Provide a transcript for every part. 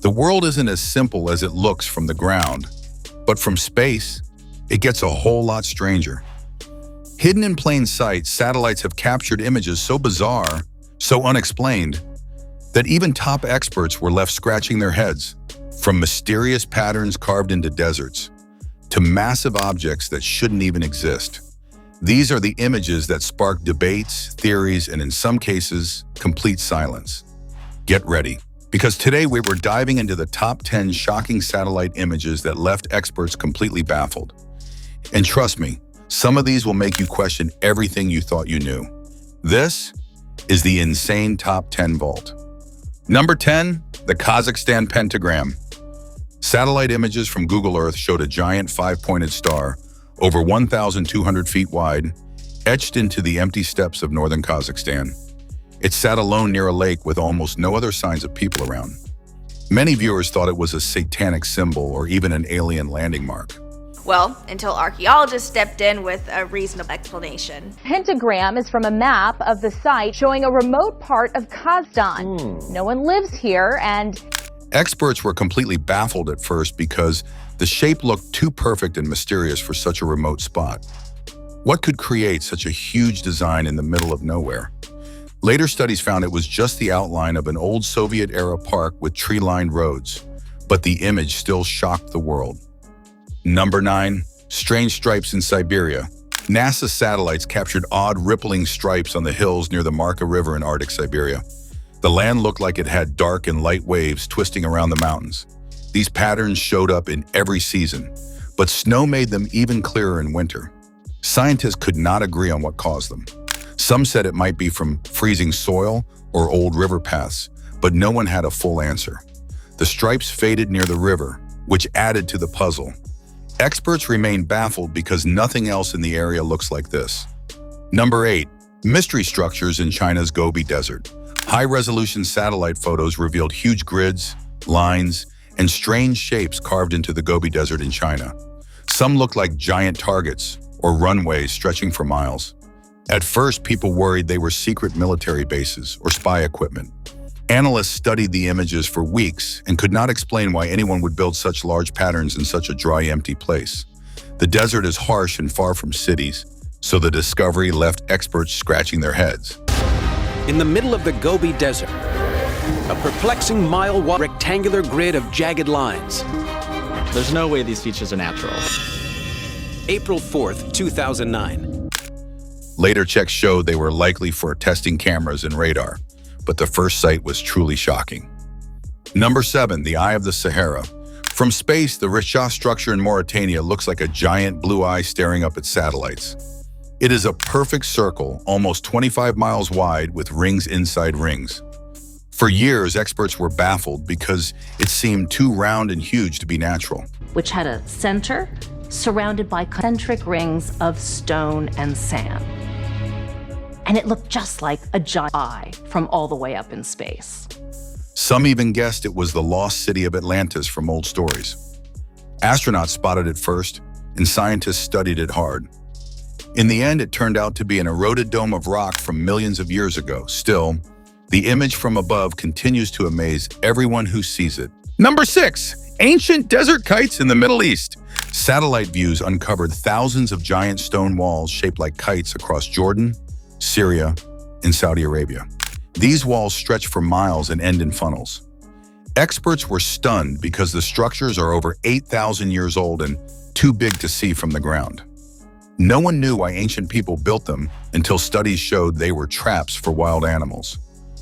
The world isn't as simple as it looks from the ground, but from space, it gets a whole lot stranger. Hidden in plain sight, satellites have captured images so bizarre, so unexplained, that even top experts were left scratching their heads, from mysterious patterns carved into deserts to massive objects that shouldn't even exist. These are the images that spark debates, theories, and in some cases, complete silence. Get ready, because today we were diving into the top 10 shocking satellite images that left experts completely baffled. And trust me, some of these will make you question everything you thought you knew. This is the insane top 10 vault. Number 10, the Kazakhstan Pentagram. Satellite images from Google Earth showed a giant five-pointed star over 1,200 feet wide, etched into the empty steppes of northern Kazakhstan. It sat alone near a lake with almost no other signs of people around. Many viewers thought it was a satanic symbol or even an alien landing mark. Well, until archaeologists stepped in with a reasonable explanation. Pentagram is from a map of the site showing a remote part of Kazakhstan. No one lives here, and experts were completely baffled at first because the shape looked too perfect and mysterious for such a remote spot. What could create such a huge design in the middle of nowhere? Later studies found it was just the outline of an old Soviet-era park with tree-lined roads, but the image still shocked the world. Number 9, strange stripes in Siberia. NASA satellites captured odd rippling stripes on the hills near the Marka River in Arctic Siberia. The land looked like it had dark and light waves twisting around the mountains. These patterns showed up in every season, but snow made them even clearer in winter. Scientists could not agree on what caused them. Some said it might be from freezing soil or old river paths, but no one had a full answer. The stripes faded near the river, which added to the puzzle. Experts remain baffled because nothing else in the area looks like this. Number 8, mystery structures in China's Gobi Desert. High-resolution satellite photos revealed huge grids, lines, and strange shapes carved into the Gobi Desert in China. Some looked like giant targets or runways stretching for miles. At first, people worried they were secret military bases or spy equipment. Analysts studied the images for weeks and could not explain why anyone would build such large patterns in such a dry, empty place. The desert is harsh and far from cities, so the discovery left experts scratching their heads. In the middle of the Gobi Desert, a perplexing mile-wide rectangular grid of jagged lines. There's no way these features are natural. April 4th, 2009. Later checks showed they were likely for testing cameras and radar, but the first sight was truly shocking. Number 7, the Eye of the Sahara. From space, the Risha structure in Mauritania looks like a giant blue eye staring up at satellites. It is a perfect circle, almost 25 miles wide with rings inside rings. For years, experts were baffled because it seemed too round and huge to be natural. Which had a center surrounded by concentric rings of stone and sand. And it looked just like a giant eye from all the way up in space. Some even guessed it was the lost city of Atlantis from old stories. Astronauts spotted it first, and scientists studied it hard. In the end, it turned out to be an eroded dome of rock from millions of years ago. Still, the image from above continues to amaze everyone who sees it. Number 6, ancient desert kites in the Middle East. Satellite views uncovered thousands of giant stone walls shaped like kites across Jordan, Syria, and Saudi Arabia. These walls stretch for miles and end in funnels. Experts were stunned because the structures are over 8,000 years old and too big to see from the ground. No one knew why ancient people built them until studies showed they were traps for wild animals.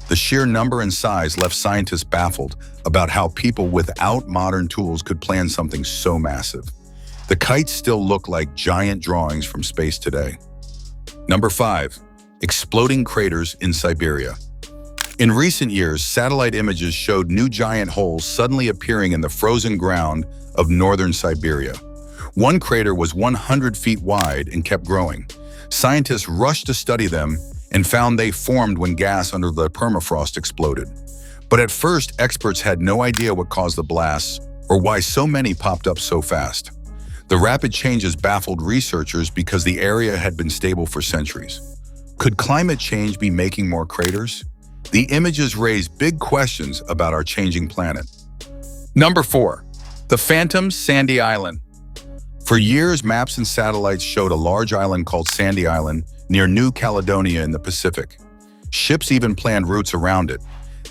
The sheer number and size left scientists baffled about how people without modern tools could plan something so massive. The kites still look like giant drawings from space today. Number 5, exploding craters in Siberia. In recent years, satellite images showed new giant holes suddenly appearing in the frozen ground of northern Siberia. One crater was 100 feet wide and kept growing. Scientists rushed to study them and found they formed when gas under the permafrost exploded. But at first, experts had no idea what caused the blasts or why so many popped up so fast. The rapid changes baffled researchers because the area had been stable for centuries. Could climate change be making more craters? The images raise big questions about our changing planet. Number 4. The Phantom Sandy Island. For years, maps and satellites showed a large island called Sandy Island near New Caledonia in the Pacific. Ships even planned routes around it.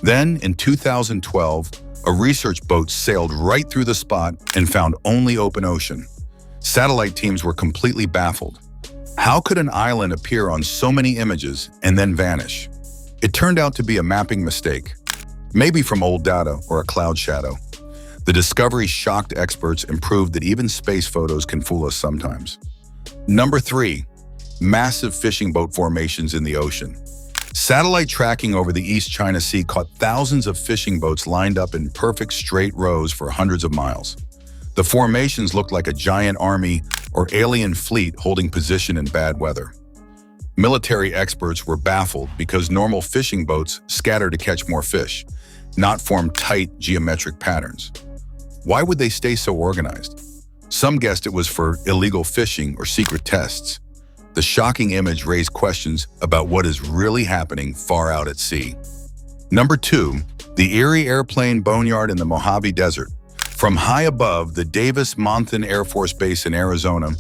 Then, in 2012, a research boat sailed right through the spot and found only open ocean. Satellite teams were completely baffled. How could an island appear on so many images and then vanish? It turned out to be a mapping mistake, maybe from old data or a cloud shadow. The discovery shocked experts and proved that even space photos can fool us sometimes. Number 3. Massive fishing boat formations in the ocean. Satellite tracking over the East China Sea caught thousands of fishing boats lined up in perfect straight rows for hundreds of miles. The formations looked like a giant army or alien fleet holding position in bad weather. Military experts were baffled because normal fishing boats scatter to catch more fish, not form tight geometric patterns. Why would they stay so organized? Some guessed it was for illegal fishing or secret tests. The shocking image raised questions about what is really happening far out at sea. Number 2. The Eerie airplane Boneyard in the Mojave Desert. From high above, the Davis-Monthan Air Force Base in Arizona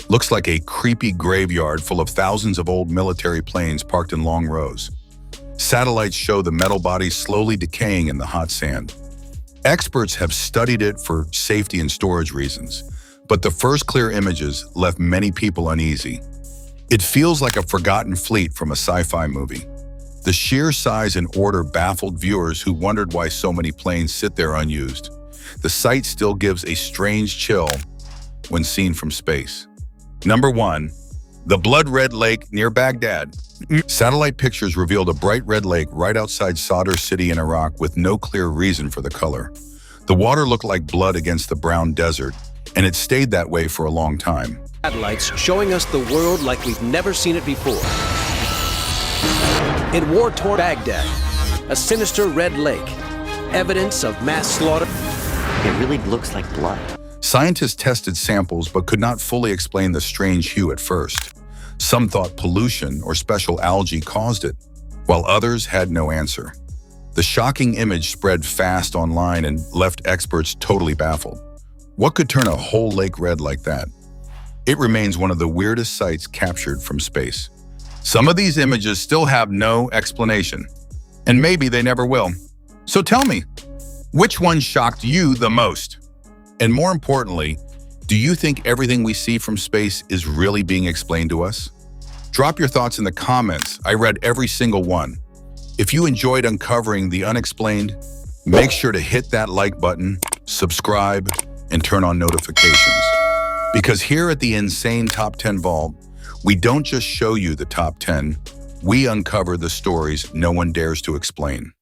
looks like a creepy graveyard full of thousands of old military planes parked in long rows. Satellites show the metal bodies slowly decaying in the hot sand. Experts have studied it for safety and storage reasons, but the first clear images left many people uneasy. It feels like a forgotten fleet from a sci-fi movie. The sheer size and order baffled viewers who wondered why so many planes sit there unused. The sight still gives a strange chill when seen from space. Number 1. The Blood Red Lake near Baghdad. Satellite pictures revealed a bright red lake right outside Sadr city in Iraq with no clear reason for the color. The water looked like blood against the brown desert, and it stayed that way for a long time. Satellites showing us the world like we've never seen it before. In war-torn Baghdad, a sinister red lake, evidence of mass slaughter. It really looks like blood. Scientists tested samples but could not fully explain the strange hue at first. Some thought pollution or special algae caused it, while others had no answer. The shocking image spread fast online and left experts totally baffled. What could turn a whole lake red like that? It remains one of the weirdest sights captured from space. Some of these images still have no explanation, and maybe they never will. So tell me, which one shocked you the most? And more importantly, do you think everything we see from space is really being explained to us? Drop your thoughts in the comments. I read every single one. If you enjoyed uncovering the unexplained, make sure to hit that like button, subscribe, and turn on notifications. Because here at the Insane Top 10 Vault, we don't just show you the top 10, we uncover the stories no one dares to explain.